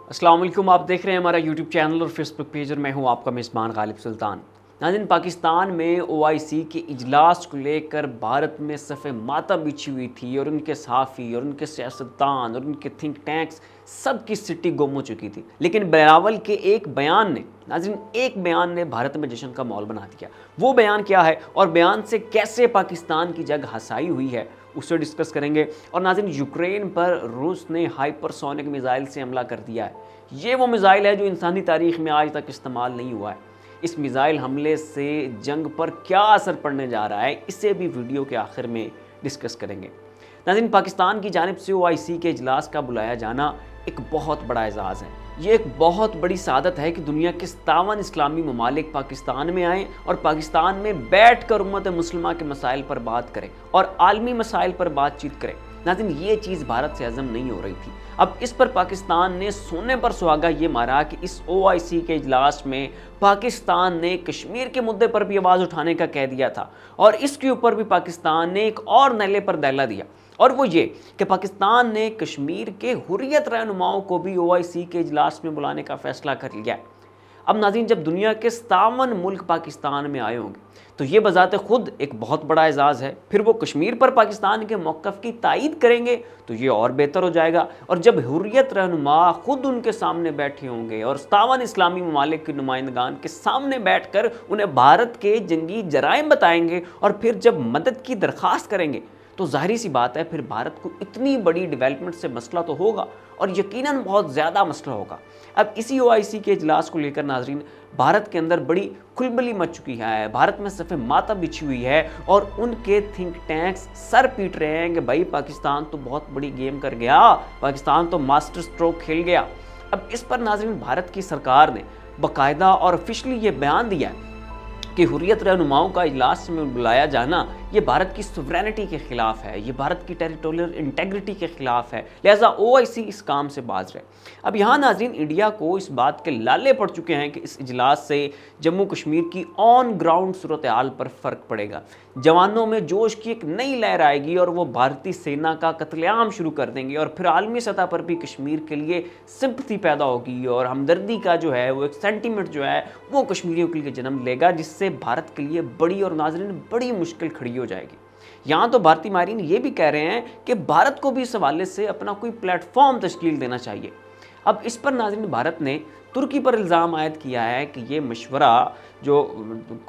अस्सलाम वालेकुम। आप देख रहे हैं हमारा यूट्यूब चैनल और फेसबुक पेज और मैं हूं आपका मेज़बान गालिब सुल्तान। नाज़रीन, पाकिस्तान में ओआईसी के इजलास को लेकर भारत में सफ़े मातम बिछी हुई थी और उनके सहाफ़ी और उनके सियासतदान और उनके थिंक टैंक्स सब की सिटी गुम हो चुकी थी। लेकिन बिलावल के एक बयान ने भारत में जश्न का माहौल बना दिया। वो बयान क्या है और बयान से कैसे पाकिस्तान की जंग हसाई हुई है उससे डिस्कस करेंगे। और नाज़रीन, यूक्रेन पर रूस ने हाइपरसोनिक मिसाइल से हमला कर दिया है। ये वो मिसाइल है जो इंसानी तारीख में आज तक इस्तेमाल नहीं हुआ है। इस मिसाइल हमले से जंग पर क्या असर पड़ने जा रहा है, इसे भी वीडियो के आखिर में डिस्कस करेंगे। नाज़रीन, पाकिस्तान की जानिब से ओआईसी के इजलास का बुलाया जाना एक बहुत बड़ा एजाज़ है। ये एक बहुत बड़ी सादत है कि दुनिया के 57 इस्लामी ममालिक पाकिस्तान में आएँ और पाकिस्तान में बैठ कर उम्मत मुस्लिमा के मसाइल पर बात करें और आलमी मसाइल पर बातचीत करें। नाज़रीन, ये चीज़ भारत से हज़म नहीं हो रही थी। अब इस पर पाकिस्तान ने सोने पर सुहागा ये मारा कि इस ओआईसी के इजलास में पाकिस्तान ने कश्मीर के मुद्दे पर भी आवाज़ उठाने का कह दिया था और इसके ऊपर भी पाकिस्तान ने एक और नले पर दैला दिया, और वो ये कि पाकिस्तान ने कश्मीर के हुर्रियत रहनुमाओं को भी ओआईसी के इजलास में बुलाने का फैसला कर लिया है। अब नाज़रीन, जब दुनिया के 57 मुल्क पाकिस्तान में आए होंगे तो ये बजाते खुद एक बहुत बड़ा एजाज़ है। फिर वो कश्मीर पर पाकिस्तान के मौक़िफ़ की तायीद करेंगे तो ये और बेहतर हो जाएगा। और जब हुर्रियत रहनुमा खुद उनके सामने बैठे होंगे और 57 इस्लामी ममालिक के नुमाइंदगान के सामने बैठ कर उन्हें भारत के जंगी जराइम बताएंगे और फिर जब मदद की दरख्वास्त करेंगे तो ज़ाहिर सी बात है फिर भारत को इतनी बड़ी डेवलपमेंट से मसला तो होगा और यकीनन बहुत ज़्यादा मसला होगा। अब इसी ओआईसी के इजलास को लेकर नाज़रीन, भारत के अंदर बड़ी खुलबली मच चुकी है। भारत में सफ़े मातम बिछी हुई है और उनके थिंक टैंक्स सर पीट रहे हैं कि भाई पाकिस्तान तो बहुत बड़ी गेम कर गया, पाकिस्तान तो मास्टर स्ट्रोक खेल गया। अब इस पर नाज़रीन, भारत की सरकार ने बाकायदा और ऑफिशियली ये बयान दिया है कि हुर्रियत रहनुमाओं का इजलास में बुलाया जाना ये भारत की सुवरेनिटी के खिलाफ है, ये भारत की टेरिटोरियल इंटेग्रिटी के खिलाफ है, लिहाजा ओआईसी इस काम से बाज रहे। अब यहाँ नाज़रीन, इंडिया को इस बात के लाले पड़ चुके हैं कि इस इजलास से जम्मू कश्मीर की ऑन ग्राउंड सूरत हाल पर फ़र्क पड़ेगा। जवानों में जोश की एक नई लहर आएगी और वो भारतीय सेना का कत्लेआम शुरू कर देंगे और फिर आलमी सतह पर भी कश्मीर के लिए सिंपथी पैदा होगी और हमदर्दी का जो है वो एक सेंटीमेंट जो है वो कश्मीरियों के लिए जन्म लेगा, जिससे भारत के लिए बड़ी और नाज़रीन बड़ी मुश्किल खड़ी हो जाएगी। यहाँ तो भारतीय माहिरीन ये भी कह रहे हैं कि भारत को भी इस हवाले से अपना कोई प्लेटफॉर्म तश्कील देना चाहिए। अब इस पर नाज़रीन, भारत ने तुर्की पर इल्ज़ाम आयद किया है कि ये मशवरा जो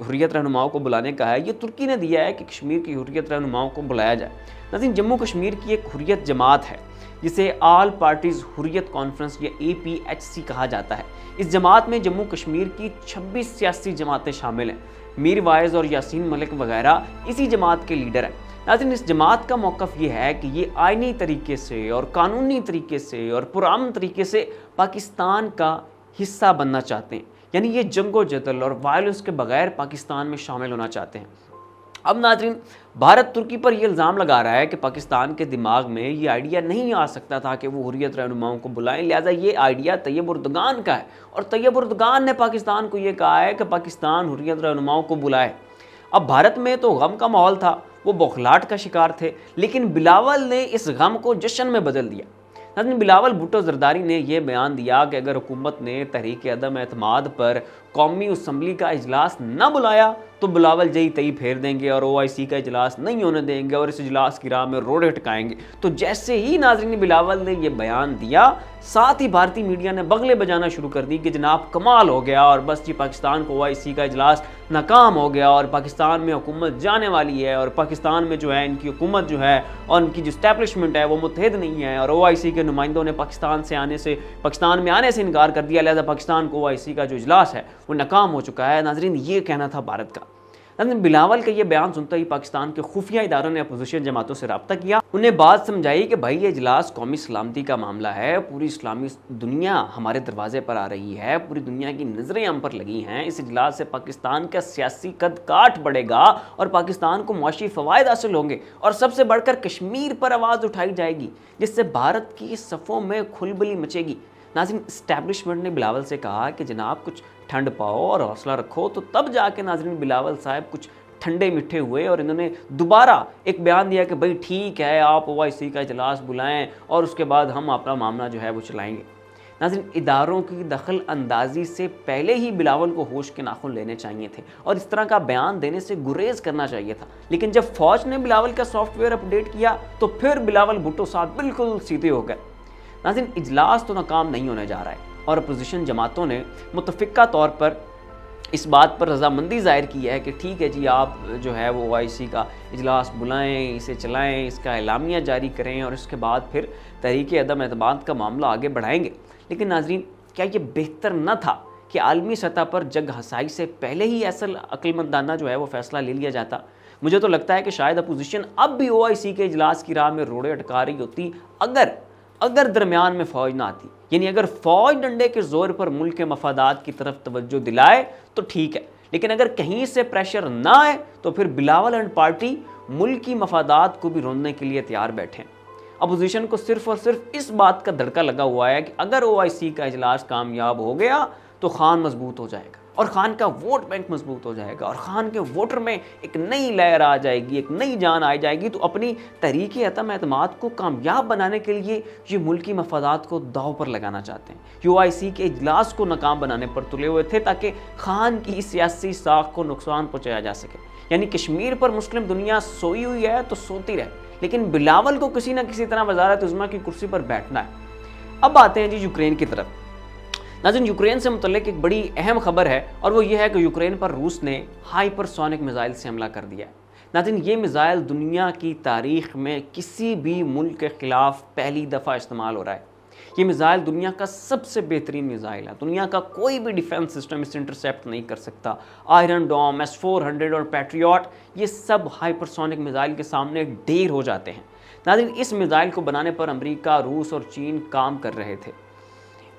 हुर्रियत रहनुमाओं को बुलाने का है ये तुर्की ने दिया है कि कश्मीर की हुर्रियत रहनुमाओं को बुलाया जाए। नाज़रीन, जम्मू कश्मीर की एक हुर्रियत जमात है जिसे ऑल पार्टीज़ हुर्रियत कॉन्फ्रेंस या APHC कहा जाता है। इस जमात में जम्मू कश्मीर की 26 सियासी जमातें शामिल हैं। मीर वाइज और यासीन मलिक वगैरह इसी जमात के लीडर हैं। नाज़रीन, इस जमात का मौक़िफ़ ये है कि ये आइनी तरीके से और कानूनी तरीके से और पुरान तरीके से पाकिस्तान का हिस्सा बनना चाहते हैं, यानी ये जंगो जदल और वायलेंस के बगैर पाकिस्तान में शामिल होना चाहते हैं। अब नाज़रीन, भारत तुर्की पर यह इल्ज़ाम लगा रहा है कि पाकिस्तान के दिमाग में ये आइडिया नहीं आ सकता था कि वो हुर्रियत रहनुमाओं को बुलाएं, लिहाजा ये आइडिया तैयब उर्दगान का है और तैयब उर्दगान ने पाकिस्तान को ये कहा है कि पाकिस्तान हुर्रियत रहनुमाओं को बुलाए। अब भारत में तो गम का माहौल था, वो बौखलाहट का शिकार थे, लेकिन बिलावल ने इस गम को जश्न में बदल दिया। नाज़रीन, बिलावल भुट्टो जरदारी ने यह बयान दिया कि अगर हुकूमत ने तहरीक अदम एतमाद पर कौमी असम्बली का इजलास न बुलाया तो बिलावल जई तई फेर देंगे और ओआईसी का इजलास नहीं होने देंगे और इस इजलास की राह में रोड़े हटकाएंगे। तो जैसे ही नाज़रीन बिलावल ने यह बयान दिया, साथ ही भारतीय मीडिया ने बगले बजाना शुरू कर दी कि जनाब कमाल हो गया और बस जी पाकिस्तान को ओआईसी का इजलास नाकाम हो गया और पाकिस्तान में हुकूमत जाने वाली है और पाकिस्तान में जो है इनकी हुकूमत जो है और इनकी जो स्टैब्लिशमेंट है वो मुत्तहिद नहीं है और ओआईसी के नुमाइंदों ने पाकिस्तान में आने से इनकार कर दिया, लिहाजा पाकिस्तान को ओआईसी का जो इजलास है वो नाकाम हो चुका है। नाज़रीन, ये कहना था भारत का। नाज़रीन, बिलावल का ये बयान सुनते ही पाकिस्तान के खुफिया इदारों ने अपोजिशन जमातों से रब्ता किया, उन्हें बात समझाई कि भाई ये इजलास कौमी सलामती का मामला है, पूरी इस्लामी दुनिया हमारे दरवाजे पर आ रही है, पूरी दुनिया की नज़रें हम पर लगी हैं, इस इजलास से पाकिस्तान का सियासी कद काठ बढ़ेगा और पाकिस्तान को मुआशी फ़वाइद हासिल होंगे और सबसे बढ़कर कश्मीर पर आवाज़ उठाई जाएगी, जिससे भारत की सफ़ों में खुलबली मचेगी। नाज़रीन, इस्टेब्लिशमेंट ने बिलावल से कहा कि जनाब कुछ ठंड पाओ और हौसला रखो, तो तब जाके नाज़रीन बिलावल साहब कुछ ठंडे मिठे हुए और इन्होंने दोबारा एक बयान दिया कि भाई ठीक है, आप ओआईसी का इजलास बुलाएं और उसके बाद हम अपना मामला जो है वो चलाएंगे। नाज़रीन, इदारों की दखल अंदाजी से पहले ही बिलावल को होश के नाखून लेने चाहिए थे और इस तरह का बयान देने से गुरेज करना चाहिए था। लेकिन जब फौज ने बिलावल का सॉफ्टवेयर अपडेट किया तो फिर बिलावल भुट्टो साहब बिल्कुल सीधे हो गए। नाज़रीन, इजलास तो नाकाम नहीं होने जा रहा है और अपोजिशन जमातों ने मुतफ़िका तौर पर इस बात पर रजामंदी ज़ाहिर की है कि ठीक है जी, आप जो है वो OIC का इजलास बुलाएं, इसे चलाएं, इसका एलामिया जारी करें और इसके बाद फिर तहरीक अदम एतमाद का मामला आगे बढ़ाएंगे। लेकिन नाज़रीन, क्या ये बेहतर न था कि आलमी सतह पर जंग हसाई से पहले ही ऐसा अक्लमंदाना जो है वो फ़ैसला ले लिया जाता? मुझे तो लगता है कि शायद अपोजिशन अब भी OIC के इजलास की राह में रोड़े अटका रही होती अगर दरमियान में फ़ौज ना आती। यानी अगर फ़ौज डंडे के ज़ोर पर मुल्क के मफादात की तरफ तवज्जो दिलाए तो ठीक है, लेकिन अगर कहीं से प्रेशर ना आए तो फिर बिलावल एंड पार्टी मुल्क की मफादात को भी रोंदने के लिए तैयार बैठे। अपोजिशन को सिर्फ और सिर्फ इस बात का धड़का लगा हुआ है कि अगर OIC का इजलास कामयाब हो गया तो खान मजबूत हो जाएगा और खान का वोट बैंक मजबूत हो जाएगा और खान के वोटर में एक नई लहर आ जाएगी, एक नई जान आ जाएगी। तो अपनी तहरीक अदम एतमाद को कामयाब बनाने के लिए ये मुल्की मफादात को दाव पर लगाना चाहते हैं। ये OIC के इजलास को नाकाम बनाने पर तुले हुए थे ताकि खान की सियासी साख को नुकसान पहुँचाया जा सके। यानी कश्मीर पर मुस्लिम दुनिया सोई हुई है तो सोती रहे, लेकिन बिलावल को किसी न किसी तरह वज़ारत उज़्मा की कुर्सी पर बैठना है। अब आते हैं जी यूक्रेन की तरफ। नाज़रीन, यूक्रेन से मुतल्लिक एक बड़ी अहम खबर है और वो ये है कि यूक्रेन पर रूस ने हाइपरसोनिक मिसाइल से हमला कर दिया है। नाज़रीन, ये मिसाइल दुनिया की तारीख़ में किसी भी मुल्क के ख़िलाफ़ पहली दफ़ा इस्तेमाल हो रहा है। ये मिसाइल दुनिया का सबसे बेहतरीन मिसाइल है। दुनिया का कोई भी डिफेंस सिस्टम इसे इंटरसेप्ट नहीं कर सकता। आयरन डोम, S-400 और पैट्रियट, ये सब हाइपरसोनिक मिसाइल के सामने ढेर हो जाते हैं। नाज़रीन, इस मिसाइल को बनाने पर अमेरिका, रूस और चीन काम कर रहे थे।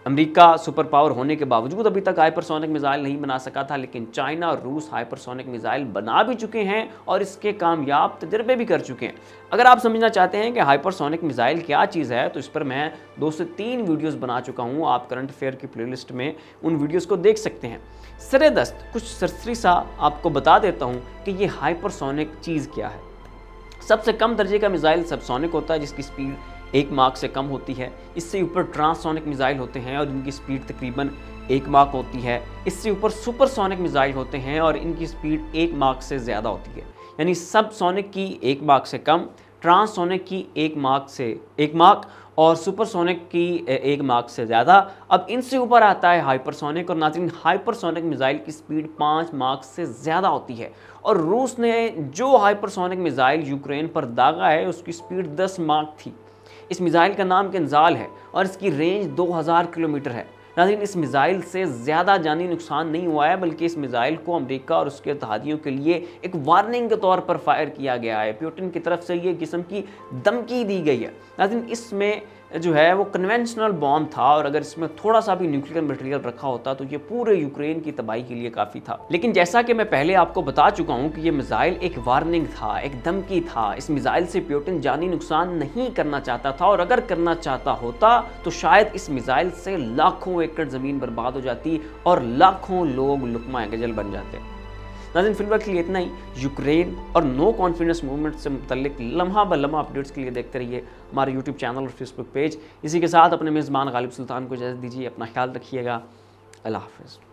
अमेरिका सुपर पावर होने के बावजूद अभी तक हाइपरसोनिक मिसाइल नहीं बना सका था, लेकिन चाइना और रूस हाइपरसोनिक मिसाइल बना भी चुके हैं और इसके कामयाब तजर्बे भी कर चुके हैं। अगर आप समझना चाहते हैं कि हाइपरसोनिक मिसाइल क्या चीज़ है तो इस पर मैं 2 से 3 वीडियोस बना चुका हूं। आप करंट अफेयर की प्लेलिस्ट में उन वीडियोस को देख सकते हैं। सरेदस्त कुछ सरसरी सा आपको बता देता हूँ कि ये हाइपरसोनिक चीज़ क्या है। सबसे कम दर्जे का मिसाइल सबसोनिक होता है, जिसकी स्पीड 1 माक से कम होती है। इससे ऊपर ट्रांससोनिक मिसाइल होते हैं और इनकी स्पीड तकरीबन 1 माक होती है। इससे ऊपर सुपरसोनिक मिसाइल होते हैं और इनकी स्पीड 1 माक से ज़्यादा होती है। यानी सबसोनिक की 1 माक से कम, ट्रांससोनिक की 1 माक और सुपरसोनिक की 1 माक से ज़्यादा। अब इनसे ऊपर आता है हाइपरसोनिक और नाज़रीन, हाइपरसोनिक मिसाइल की स्पीड 5 माक से ज़्यादा होती है। और रूस ने जो हाइपरसोनिक मिसाइल यूक्रेन पर दागा है उसकी स्पीड 10 माक थी। इस मिसाइल का नाम किंजाल है और इसकी रेंज 2000 किलोमीटर है। नाज़रीन, इस मिसाइल से ज़्यादा जानी नुकसान नहीं हुआ है, बल्कि इस मिसाइल को अमेरिका और उसके इत्तेहादियों के लिए एक वार्निंग के तौर पर फायर किया गया है। पुतिन की तरफ से ये किस्म की धमकी दी गई है। नाज़रीन, इसमें जो है वो कन्वेंशनल बॉम्ब था और अगर इसमें थोड़ा सा भी न्यूक्लियर मटेरियल रखा होता तो ये पूरे यूक्रेन की तबाही के लिए काफ़ी था। लेकिन जैसा कि मैं पहले आपको बता चुका हूँ कि ये मिसाइल एक वार्निंग था, एक धमकी था। इस मिसाइल से पुतिन जानी नुकसान नहीं करना चाहता था और अगर करना चाहता होता तो शायद इस मिसाइल से लाखों एकड़ ज़मीन बर्बाद हो जाती और लाखों लोग लुकमा गजल बन जाते। नाज़रीन, फिलहाल के लिए इतना ही। यूक्रेन और नो कॉन्फिडेंस मूवमेंट से मुतल्लिक लम्हा ब लम्हा अपडेट्स के लिए देखते रहिए हमारे यूट्यूब चैनल और फेसबुक पेज। इसी के साथ अपने मेज़बान गालिब सुल्तान को इजाज़त दीजिए। अपना ख्याल रखिएगा। अल्लाह हाफ़िज़।